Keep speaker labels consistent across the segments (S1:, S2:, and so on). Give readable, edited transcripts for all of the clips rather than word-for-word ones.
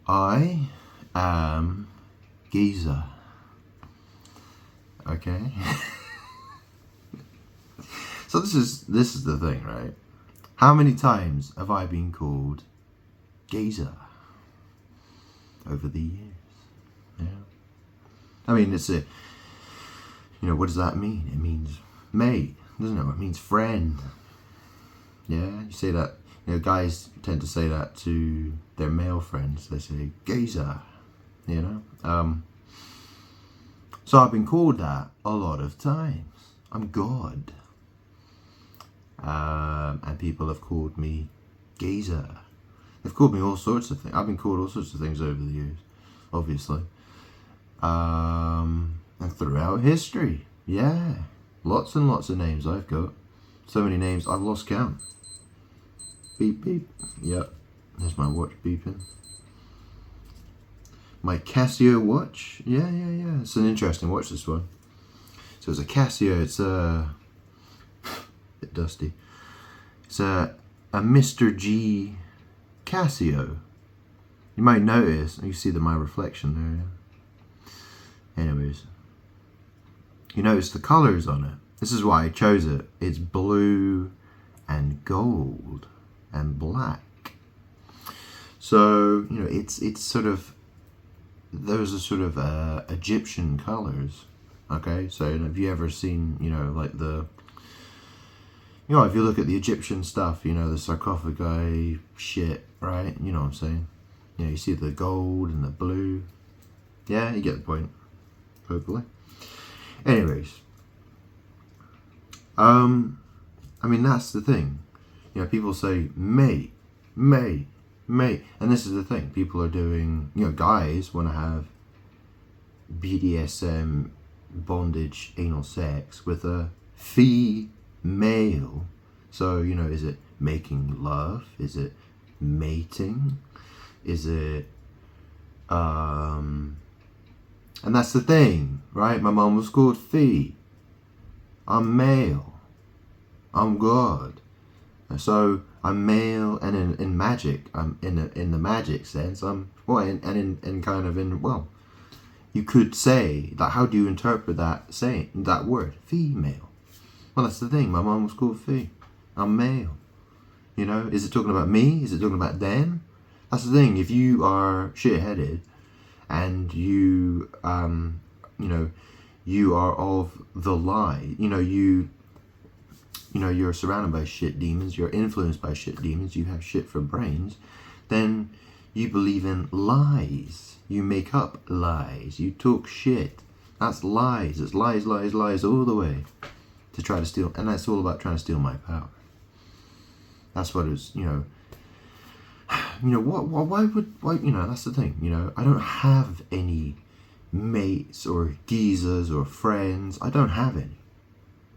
S1: I am Giza. Okay. So this is the thing, right? How many times have I been called Giza over the years? Yeah. I mean, it's a, what does that mean? It means mate, doesn't it? It means friend. Yeah, you say that, guys tend to say that to their male friends. They say, Giza, So I've been called that a lot of times. I'm God. And people have called me Giza. They've called me all sorts of things. I've been called all sorts of things over the years, obviously. And throughout history, yeah. Lots and lots of names I've got. So many names, I've lost count. Beep, beep. Yep, there's my watch beeping. My Casio watch. Yeah. It's an interesting watch, this one. So it's a Casio. It's a bit dusty. It's a Mr. G Casio. You might notice, you see my reflection there. Anyways, you notice the colors on it. This is why I chose it. It's blue and gold and black. So, it's sort of, those are sort of Egyptian colors. Okay, so have you ever seen, like the, if you look at the Egyptian stuff, the sarcophagi shit, right? You know what I'm saying? You see the gold and the blue. Yeah, you get the point, hopefully. Anyways, I mean, that's the thing. People say, mate. And this is the thing. People are doing, guys want to have BDSM, bondage, anal sex with a female. So, is it making love? Is it mating? Is it, and that's the thing, right? My mom was called Fee. I'm male. I'm God. So I'm male, and in magic, I'm in the magic sense. I'm you could say that. How do you interpret that word, female? Well, that's the thing. My mom was called Fee. I'm male. Is it talking about me? Is it talking about them? That's the thing. If you are shit-headed and you you are of the lie, you're surrounded by shit demons, you're influenced by shit demons, you have shit for brains, then you believe in lies. You make up lies. You talk shit. That's lies. It's lies all the way to try to steal. And that's all about trying to steal my power. That's what it was, that's the thing, I don't have any mates or geezers or friends. I don't have any.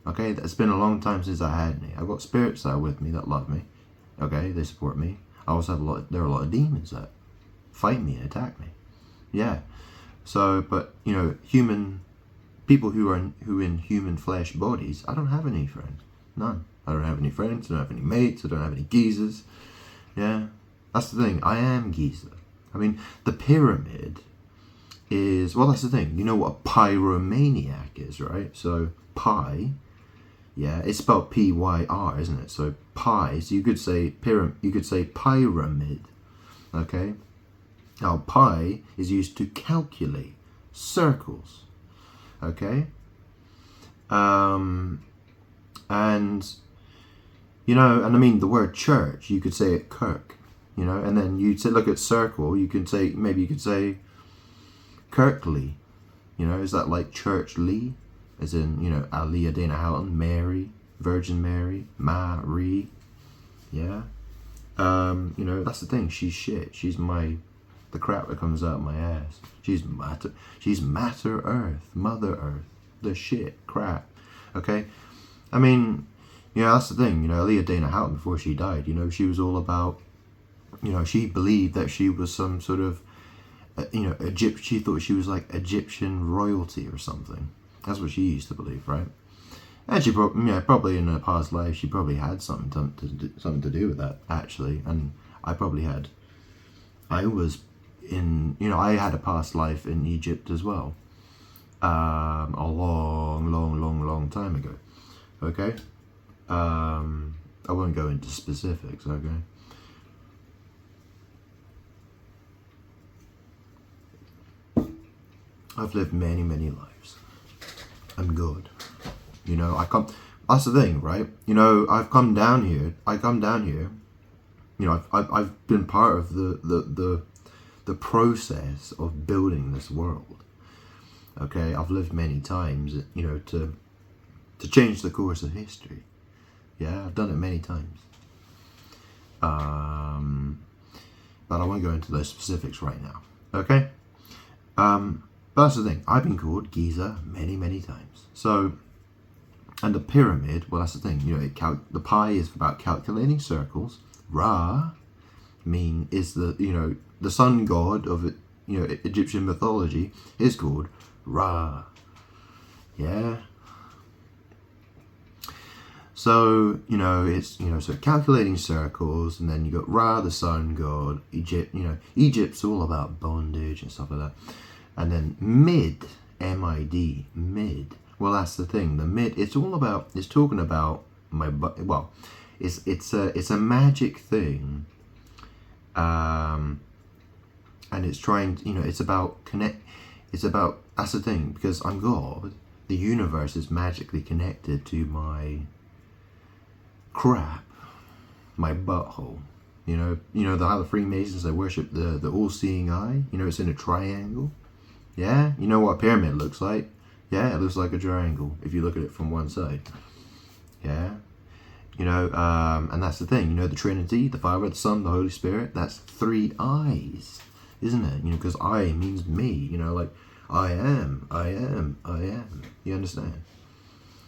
S1: Okay, it's been a long time since I had any. I've got spirits that are with me, that love me. Okay, they support me. I also have there are a lot of demons that fight me and attack me. Yeah. So, but human people who in human flesh bodies, I don't have any friends. None. I don't have any friends. I don't have any mates. I don't have any geezers. Yeah. That's the thing. I am Giza. I mean, the pyramid is, well, that's the thing. You know what a pyromaniac is, right? So pi, yeah, it's spelled P-Y-R, isn't it? So pi. So you could say pyramid. Okay. Now pi is used to calculate circles. Okay. And and I mean the word church, you could say it kirk, and then you'd say, look at circle, you could say Kirkley, is that like churchly, as in, Aliyah Dana Houghton, Mary, Virgin Mary, Marie, yeah, that's the thing, she's shit, she's the crap that comes out of my ass, she's matter earth, mother earth, the shit, crap, okay, I mean, that's the thing, Aliyah Dana Houghton, before she died, she was all about, she believed that she was some sort of, she thought she was like Egyptian royalty or something. That's what she used to believe, right? And she probably in her past life, she probably had something to do with that, actually. And I was I had a past life in Egypt as well, a long time ago. Okay, I won't go into specifics. Okay. I've lived many lives. I'm good. That's the thing, right? I've come down here. I've been part of the process of building this world. Okay, I've lived many times, to change the course of history. Yeah, I've done it many times. But I won't go into those specifics right now. Okay. But that's the thing. I've been called Giza many times. So, and the pyramid. Well, that's the thing. The pi is about calculating circles. Ra, is the sun god of Egyptian mythology is called Ra. Yeah. So it's so calculating circles, and then you got Ra, the sun god. Egypt's all about bondage and stuff like that. And then mid, M-I-D, mid. Well, that's the thing. The mid, it's talking about my, well, it's a magic thing. And it's trying, it's about that's the thing, because I'm God. The universe is magically connected to my crap, my butthole. How the Freemasons, they worship the all-seeing eye. It's in a triangle. Yeah, you know what a pyramid looks like? Yeah, it looks like a triangle if you look at it from one side. Yeah, and that's the thing. The Trinity, the Father, the Son, the Holy Spirit. That's 3 eyes, isn't it? Because I means me. Like I am. You understand?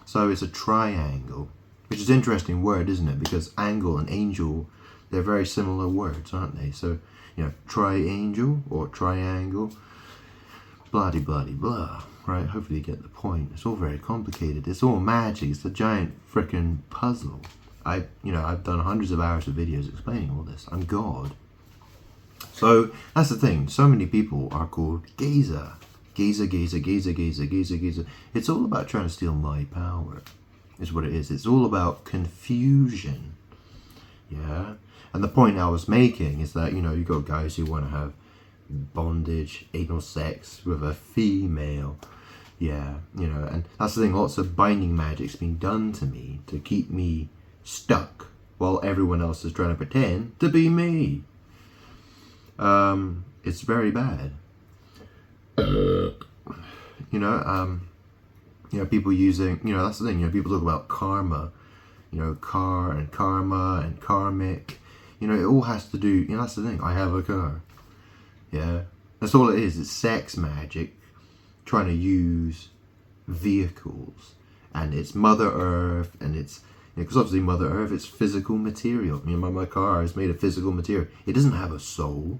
S1: So it's a triangle, which is an interesting word, isn't it? Because angle and angel, they're very similar words, aren't they? So triangel or triangle. Blah, right? Hopefully you get the point. It's all very complicated. It's all magic. It's a giant frickin' puzzle. I've done hundreds of hours of videos explaining all this. I'm God. So that's the thing. So many people are called Giza. Giza. It's all about trying to steal my power. Is what it is. It's all about confusion. Yeah. And the point I was making is that, you got guys who want to have bondage, anal sex with a female. Yeah, and that's the thing. Lots of binding magic's been done to me to keep me stuck while everyone else is trying to pretend to be me. It's very bad. People using, that's the thing. People talk about karma, car and karma and karmic. It all has to do. That's the thing. I have a car. Yeah, that's all it is. It's sex magic, trying to use vehicles, and it's Mother Earth, and it's because obviously Mother Earth, it's physical material. My car is made of physical material. It doesn't have a soul.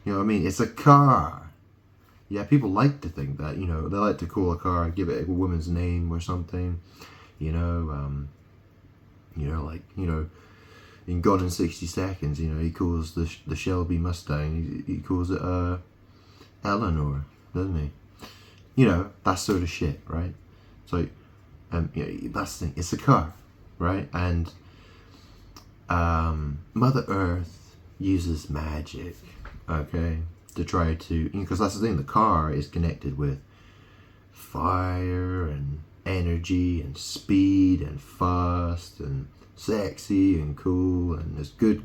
S1: You know what I mean? It's a car. Yeah, people like to think that. They like to call a car, give it a woman's name or something. In Gone in 60 Seconds, he calls the Shelby Mustang, he calls it Eleanor, doesn't he? That sort of shit, right? So, that's the thing. It's a car, right? And Mother Earth uses magic, okay, to try to, because that's the thing. The car is connected with fire and energy and speed and fast and sexy and cool, and there's good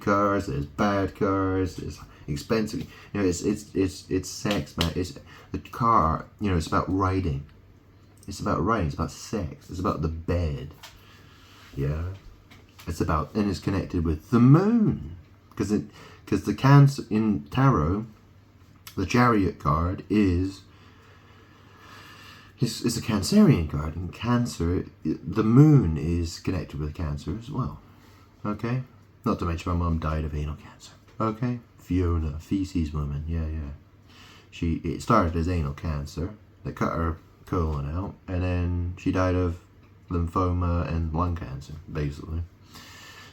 S1: cars, there's bad cars, there's expensive. It's sex, man. It's the car. It's about riding. It's about sex. It's about the bed. Yeah, and it's connected with the moon, because the Cancer in tarot, the Chariot card is. It's a Cancerian card. In Cancer, the moon is connected with Cancer as well. Okay? Not to mention my mum died of anal cancer. Okay? Fiona, feces woman. Yeah. It started as anal cancer. They cut her colon out, and then she died of lymphoma and lung cancer, basically.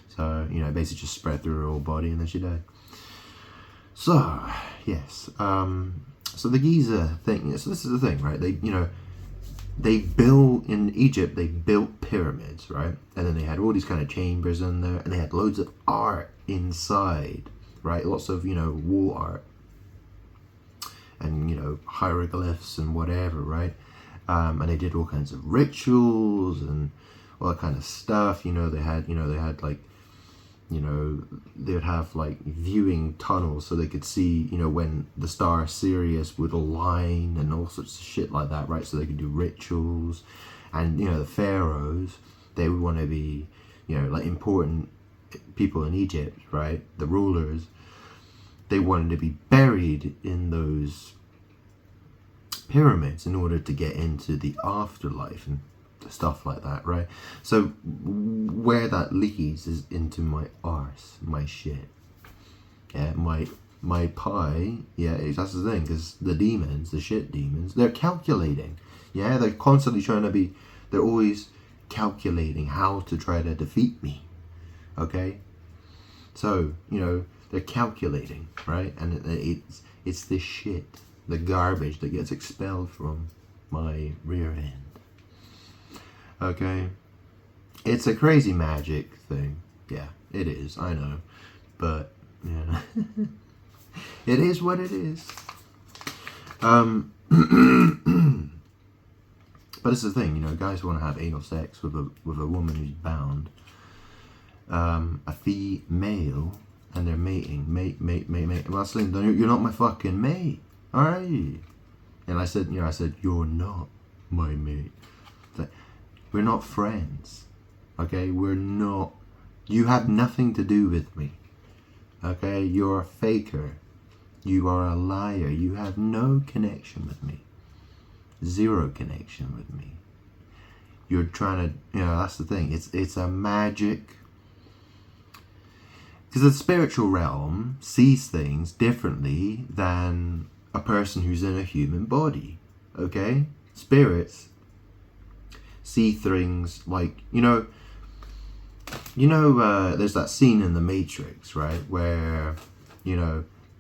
S1: So, basically just spread through her whole body, and then she died. So, yes. So the Giza thing. So this is the thing, right? They built in Egypt. They built pyramids, right? And then they had all these kind of chambers in there, and they had loads of art inside, right? Lots of wall art and hieroglyphs and whatever, right? And they did all kinds of rituals and all that kind of stuff. They had like they would have like viewing tunnels so they could see, when the star Sirius would align and all sorts of shit like that, right? So they could do rituals. And, the pharaohs, they would want to be, like important people in Egypt, right? The rulers, they wanted to be buried in those pyramids in order to get into the afterlife and stuff like that, right? So where that leads is into my arse, my shit, yeah, my pie, yeah. That's the thing, because the demons, the shit demons, they're calculating, yeah. They're constantly they're always calculating how to try to defeat me, okay? So they're calculating, right? And it's this shit, the garbage that gets expelled from my rear end. Okay, it's a crazy magic thing. Yeah, it is. I know, but it is what it is. But it's the thing, guys want to have anal sex with a woman who's bound, a female, and they're mating, mate. And I was saying, you're not my fucking mate, all right? And I said, you're not my mate. We're not friends, okay? We're not. You have nothing to do with me, okay? You're a faker. You are a liar. You have no connection with me. Zero connection with me. You're trying to, that's the thing. It's a magic. Because the spiritual realm sees things differently than a person who's in a human body, okay? Spirits see things like, there's that scene in The Matrix, right, where,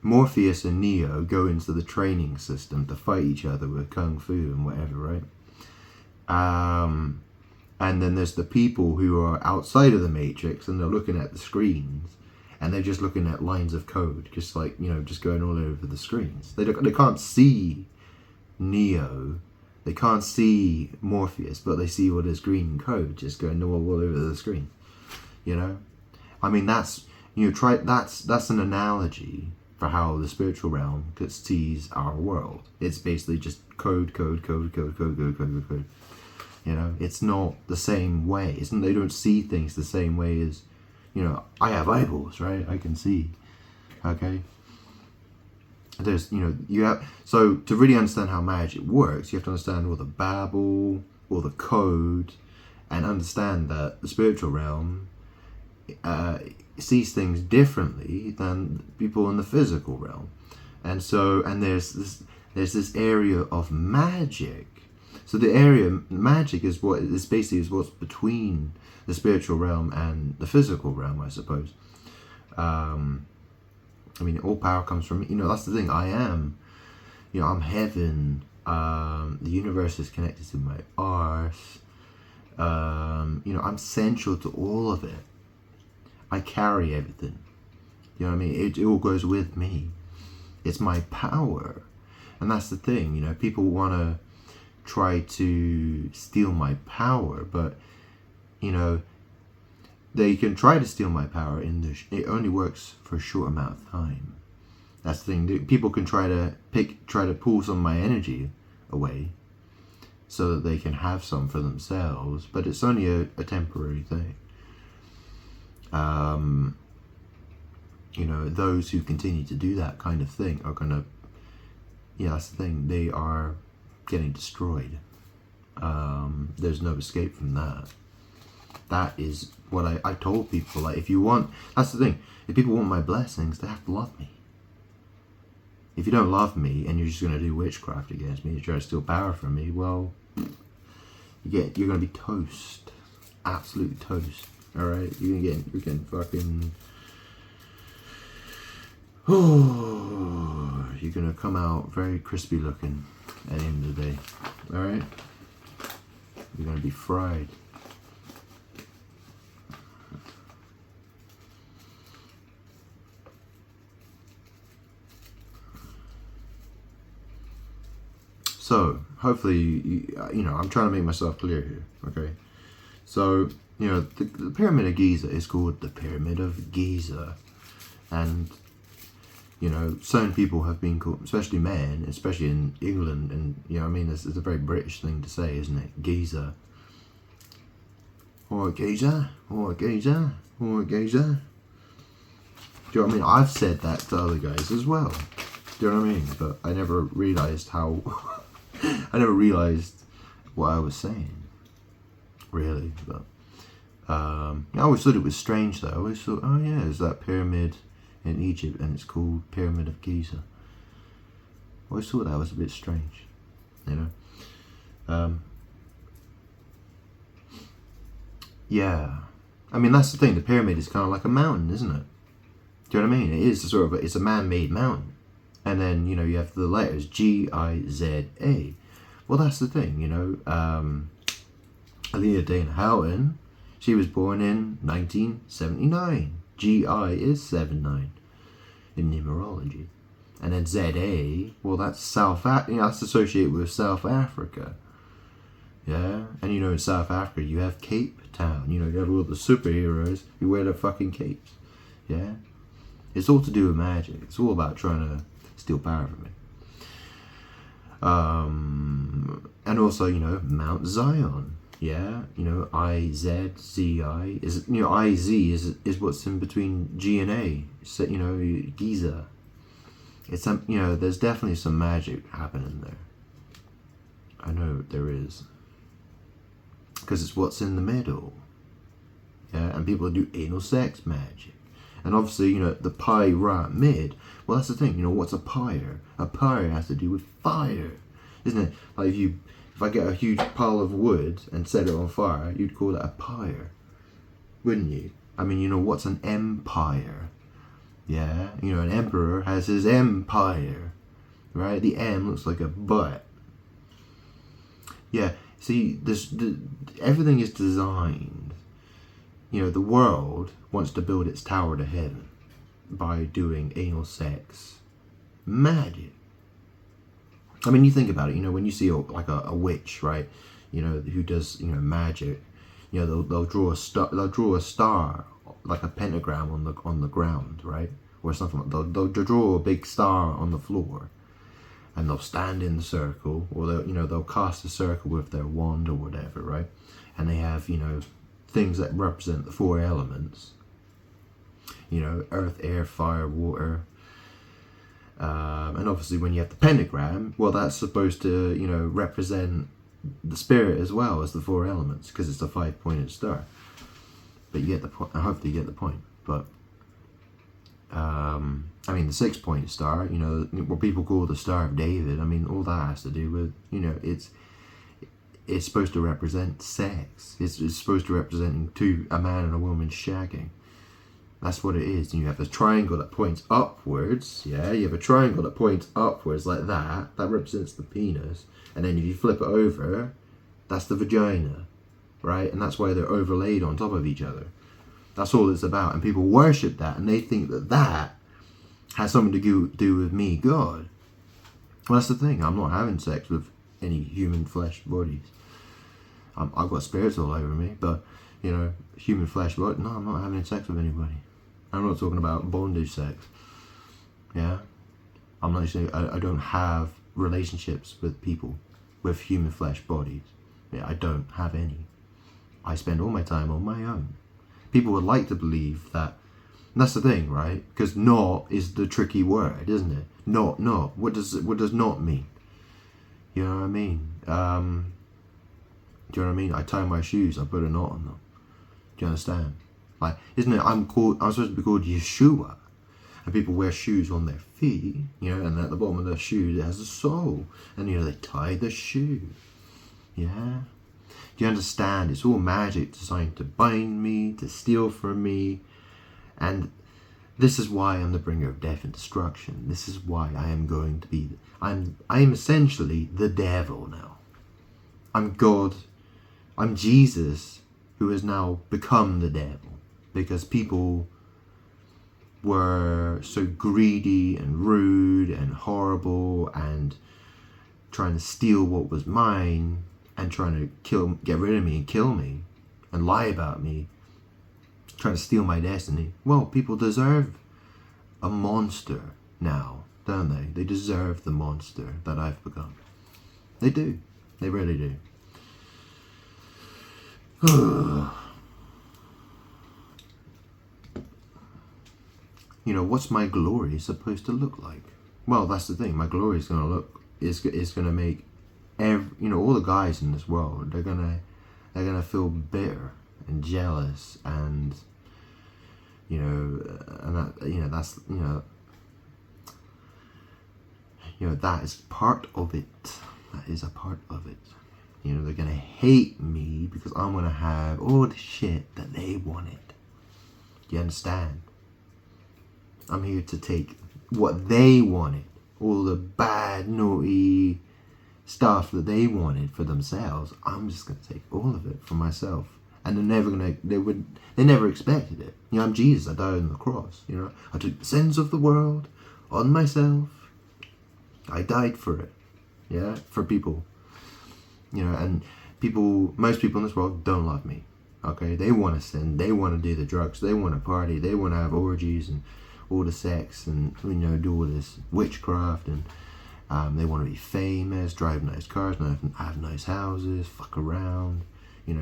S1: Morpheus and Neo go into the training system to fight each other with kung fu and whatever, right? And then there's the people who are outside of the Matrix, and they're looking at the screens, and they're just looking at lines of code, just like, just going all over the screens. They can't see Neo. They can't see Morpheus, but they see all this green code just going all over the screen. I mean, that's that's an analogy for how the spiritual realm sees our world. It's basically just code. It's not the same way. They don't see things the same way as, I have eyeballs, right? I can see. Okay. There's, you have, so to really understand how magic works, you have to understand all the babble, all the code, and understand that the spiritual realm sees things differently than people in the physical realm. And so, and there's this area of magic. So the area magic is what's between the spiritual realm and the physical realm, I suppose. I mean, all power comes from me. That's the thing. I am, I'm heaven. The universe is connected to my arse. I'm central to all of it. I carry everything. You know what I mean? It all goes with me. It's my power. And that's the thing, people want to try to steal my power, but, they can try to steal my power it only works for a short amount of time. That's the thing. People can try to pull some of my energy away so that they can have some for themselves, but it's only a temporary thing. Those who continue to do that kind of thing are gonna, that's the thing, they are getting destroyed. There's no escape from that. That is what I told people. Like, that's the thing. If people want my blessings, they have to love me. If you don't love me and you're just going to do witchcraft against me, you're trying to steal power from me, well, you're going to be toast. Absolute toast. Alright? You're getting fucking... Oh, you're going to come out very crispy looking at the end of the day. Alright? You're going to be fried. So, hopefully, you know, I'm trying to make myself clear here, okay? So, you know, the Pyramid of Giza is called the Pyramid of Giza. And, you know, certain people have been called, especially men, especially in England, and, you know, I mean, it's a very British thing to say, isn't it? Giza. Or Giza, or Giza, or Giza. Do you know what I mean? I've said that to other guys as well. Do you know what I mean? But I never realised how... I never realised what I was saying, really. But I always thought it was strange, though. I always thought, oh yeah, there's that pyramid in Egypt, and it's called Pyramid of Giza. I always thought that was a bit strange, you know. Yeah, I mean that's the thing. The pyramid is kind of like a mountain, isn't it? Do you know what I mean? It is sort of it's a man-made mountain. And then, you know, you have the letters Giza. Well, that's the thing, you know. Aliyah Dana Houghton, she was born in 1979. GI is 79 in numerology. And then ZA, well, that's that's associated with South Africa. Yeah, and you know, in South Africa, you have Cape Town. You know, you have all the superheroes who wear their fucking capes. Yeah, it's all to do with magic. It's all about trying to steal power from it. And also, you know, Mount Zion. Yeah, you know, IZZI is, you know, IZ is what's in between G and A. So, you know, Giza. It's some, you know, there's definitely some magic happening there. I know there is, because it's what's in the middle. Yeah, and people do anal sex magic. And obviously, you know, the pyramid. Well, that's the thing. You know, what's a pyre? A pyre has to do with fire, isn't it? Like if I get a huge pile of wood and set it on fire, you'd call it a pyre, wouldn't you? I mean, you know, what's an empire? Yeah, you know, an emperor has his empire, right? The M looks like a butt. Yeah, see, everything is designed. You know, the world wants to build its tower to heaven by doing anal sex magic. I mean, you think about it, you know, when you see a witch, right, you know, who does, you know, magic, you know, they'll draw a star, like a pentagram on the ground, right, or something like that. They'll draw a big star on the floor, and they'll stand in the circle, or they'll cast a circle with their wand or whatever, right, and they have, you know, things that represent the four elements, you know, earth, air, fire, water. And obviously when you have the pentagram, well, that's supposed to, you know, represent the spirit as well as the four elements, because it's a 5-pointed star. But you get the point. Hopefully you get the point. But I mean, the 6-point star, you know, what people call the Star of David, I mean, all that has to do with, you know, it's supposed to represent sex. It's supposed to represent a man and a woman shagging. That's what it is. And you have a triangle that points upwards. Yeah, you have a triangle that points upwards like that. That represents the penis. And then if you flip it over, that's the vagina, right? And that's why they're overlaid on top of each other. That's all it's about. And people worship that, and they think that has something to do with me, God. Well, that's the thing. I'm not having sex with any human flesh bodies. I've got spirits all over me, but, you know, human flesh body, no, I'm not having sex with anybody. I'm not talking about bondage sex. Yeah? I'm not saying I don't have relationships with people with human flesh bodies. Yeah, I don't have any. I spend all my time on my own. People would like to believe that. And that's the thing, right? Because not is the tricky word, isn't it? Not. What does not mean? You know what I mean? Do you know what I mean? I tie my shoes, I put a knot on them. Do you understand? Like, isn't it? I'm supposed to be called Yeshua, and people wear shoes on their feet, you know, and at the bottom of their shoe it has a soul, and you know they tie the shoe. Yeah. Do you understand? It's all magic designed to bind me, to steal from me, and This is why I'm the bringer of death and destruction. This is why I am going to be... I am essentially the devil now. I'm God. I'm Jesus, who has now become the devil. Because people were so greedy and rude and horrible and trying to steal what was mine and trying to get rid of me and kill me and lie about me, trying to steal my destiny. Well, people deserve a monster now, don't they? They deserve the monster that I've become. They do. They really do. You know, what's my glory supposed to look like? Well, that's the thing. My glory is going to look, is going to make all the guys in this world, they're going to feel bitter and jealous and, that's that is part of it. That is a part of it. They're going to hate me because I'm going to have all the shit that they wanted. You understand? I'm here to take what they wanted, all the bad, naughty stuff that they wanted for themselves. I'm just going to take all of it for myself. And they never expected it. I'm Jesus. I died on the cross. I took the sins of the world on myself. I died for it. Yeah, for people. And most people in this world don't love me. Okay, they want to sin. They want to do the drugs. They want to party. They want to have orgies and all the sex and do all this witchcraft and they want to be famous, drive nice cars, have nice houses, fuck around,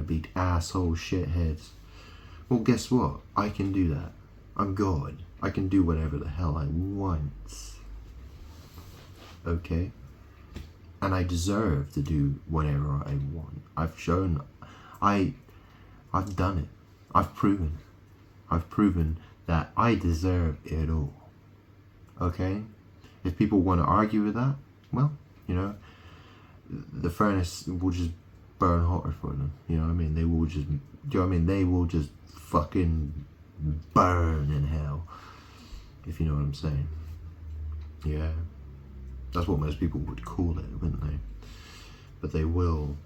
S1: be asshole shitheads. Well, guess what? I can do that. I'm God. I can do whatever the hell I want. Okay? And I deserve to do whatever I want. I've done it. I've proven that I deserve it all. Okay? If people want to argue with that, well, the furnace will just burn hotter for them. They will just, They will just fucking burn in hell. If you know what I'm saying. Yeah. That's what most people would call it, wouldn't they? But they will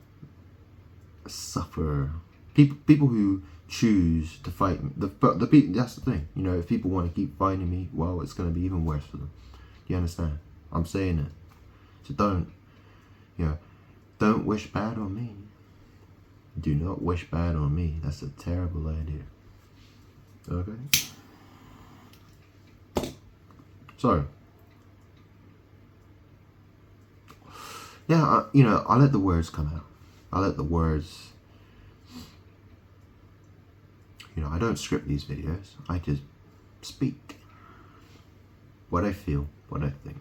S1: suffer. People who choose to fight me, that's the thing. If people want to keep fighting me, well, it's going to be even worse for them. You understand? I'm saying it. So don't wish bad on me. Do not wish bad on me. That's a terrible idea. Okay? So, yeah, I let the words come out. I let the words, I don't script these videos. I just speak what I feel, what I think,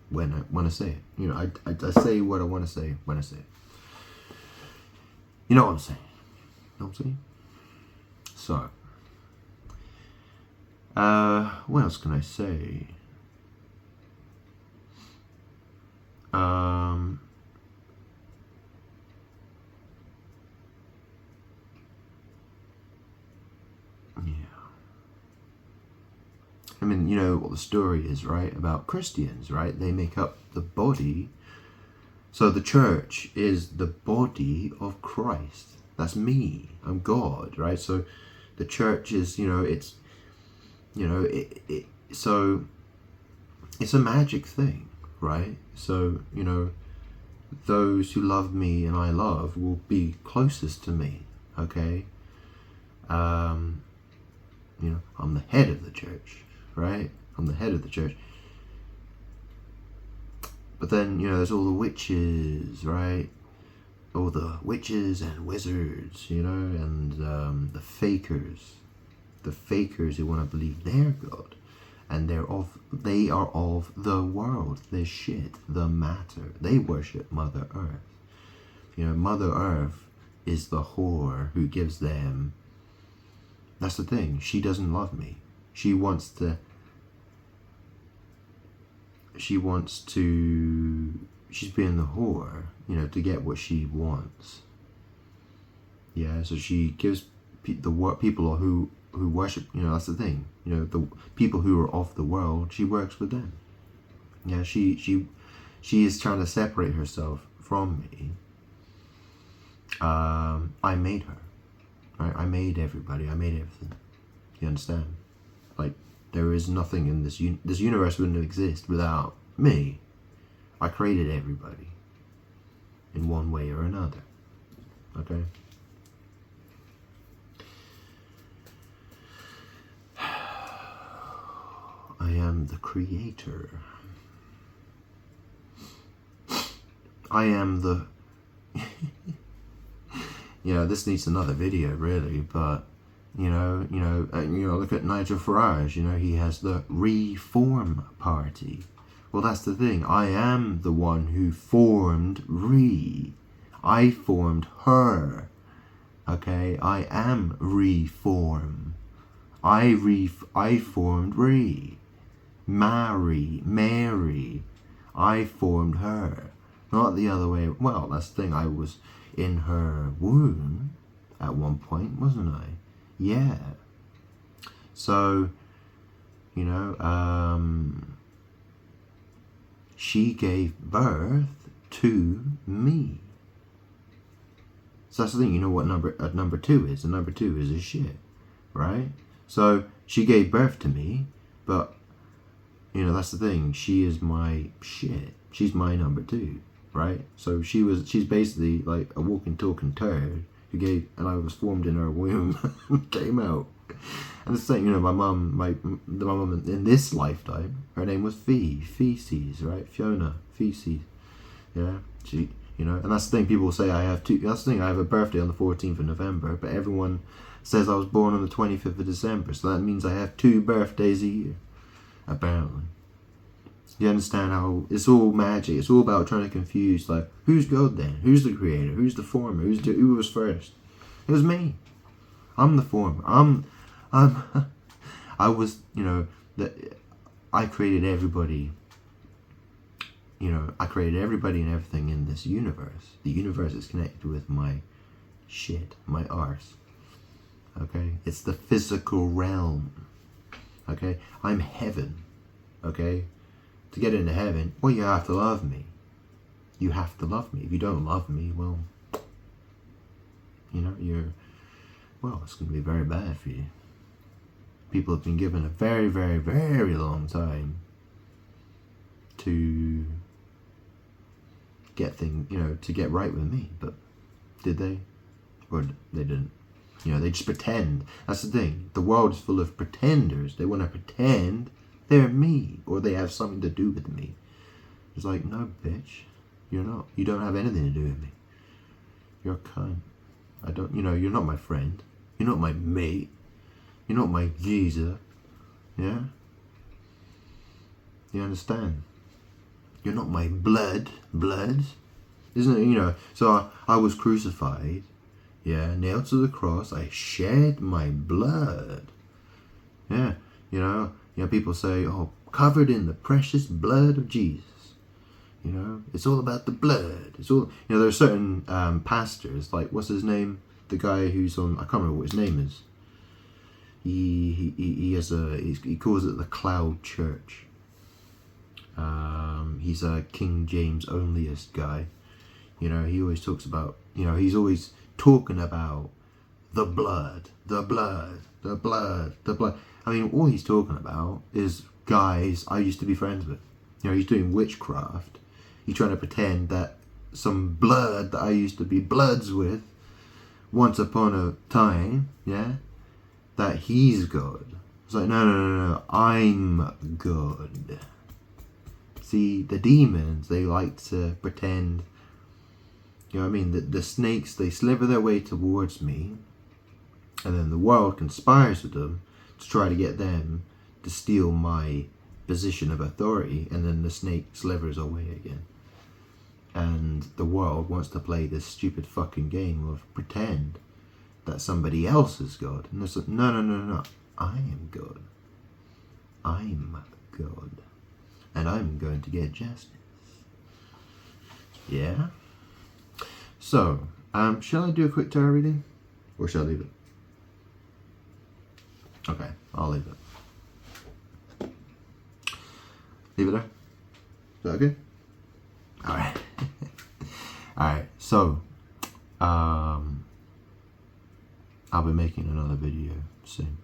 S1: when I say it. I say what I want to say when I say it. You know what I'm saying? So, what else can I say? You know what the story is, right? About Christians, right? They make up the body. So the church is the body of Christ. That's me. I'm God, right? So the church is, so it's a magic thing, right? So, those who love me and I love will be closest to me, okay? I'm the head of the church, right? I'm the head of the church. But then, there's all the witches, right? All the witches and wizards, and the fakers. The fakers who want to believe they're God. And they are of the world, the shit, the matter. They worship Mother Earth. Mother Earth is the whore who gives them. That's the thing. She doesn't love me. She's being the whore, to get what she wants. Yeah, so she gives the people who who worship, that's the thing. The people who are of the world, she works with them. Yeah, she is trying to separate herself from me. I made her. Right? I made everybody. I made everything. You understand? Like, there is nothing in this this universe wouldn't exist without me. I created everybody in one way or another. Okay? I am the creator. I am the... this needs another video, really, but, look at Nigel Farage, he has the Reform Party. Well, that's the thing. I am the one who formed I formed her. Okay? I am Reform. I formed Mary. I formed her. Not the other way. Well, that's the thing. I was in her womb at one point, wasn't I? Yeah. So, she gave birth to me. So that's the thing. You know what number 2 is? And number 2 is a shit, right? So she gave birth to me, but that's the thing. She is my shit. She's my number 2, right? So she's basically like a walking, talking turd and I was formed in her womb, came out. And it's like, my mum in this lifetime, her name was Feces, right? Fiona, Feces. Yeah, she, and that's the thing. People say I have that's the thing. I have a birthday on the 14th of November, but everyone says I was born on the 25th of December. So that means I have 2 birthdays a year, apparently. You understand how it's all magic? It's all about trying to confuse, like, who's God then? Who's the creator? Who's the former? Who was first? It was me. I'm the former. I was, I created everybody. I created everybody and everything in this universe. The universe is connected with my shit, my arse. Okay? It's the physical realm. Okay? I'm heaven. Okay? To get into heaven, well, you have to love me. You have to love me. If you don't love me, well, it's going to be very bad for you. People have been given a very, very, very long time to get to get right with me. But did they? Or they didn't. They just pretend. That's the thing. The world is full of pretenders. They want to pretend they're me, or they have something to do with me. It's like, no, bitch, you're not. You don't have anything to do with me. You're a cunt. I don't, you're not my friend. You're not my mate. You're not my Giza. Yeah? You understand? You're not my blood. Isn't it, so I was crucified. Yeah, nailed to the cross. I shed my blood. Yeah, people say, oh, covered in the precious blood of Jesus. It's all about the blood. It's all, there are certain pastors, like, what's his name? The guy who's on, I can't remember what his name is. He calls it the Cloud Church. He's a King James onlyist guy. He always talks about, he's always talking about the blood. I mean, all he's talking about is guys I used to be friends with. He's doing witchcraft. He's trying to pretend that some blood that I used to be bloods with once upon a time, yeah, that he's God. It's like, no, I'm God. See, the demons, they like to pretend, the snakes, they sliver their way towards me, and then the world conspires with them to try to get them to steal my position of authority, and then the snake slithers away again. And the world wants to play this stupid fucking game of pretend that somebody else is God. And it's like, no. I am God. I'm God. And I'm going to get justice. Yeah? So, shall I do a quick tarot reading? Or shall I leave it? Okay, I'll leave it. Leave it there? Is that okay? Alright. Alright, so I'll be making another video soon.